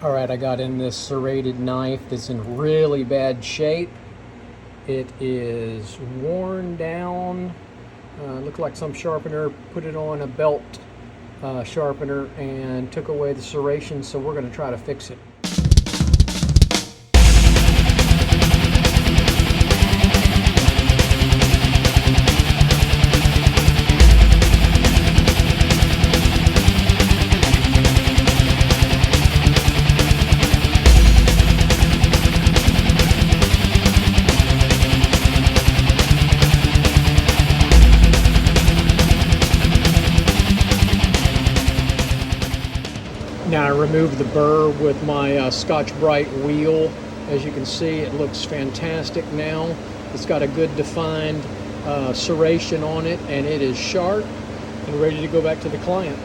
All right, I got in this serrated knife that's in really bad shape. It is worn down. Looked like some sharpener put it on a belt sharpener and took away the serration, so we're going to try to fix it. Now I removed the burr with my Scotch-Brite wheel. As you can see, it looks fantastic now. It's got a good defined serration on it, and it is sharp and ready to go back to the client.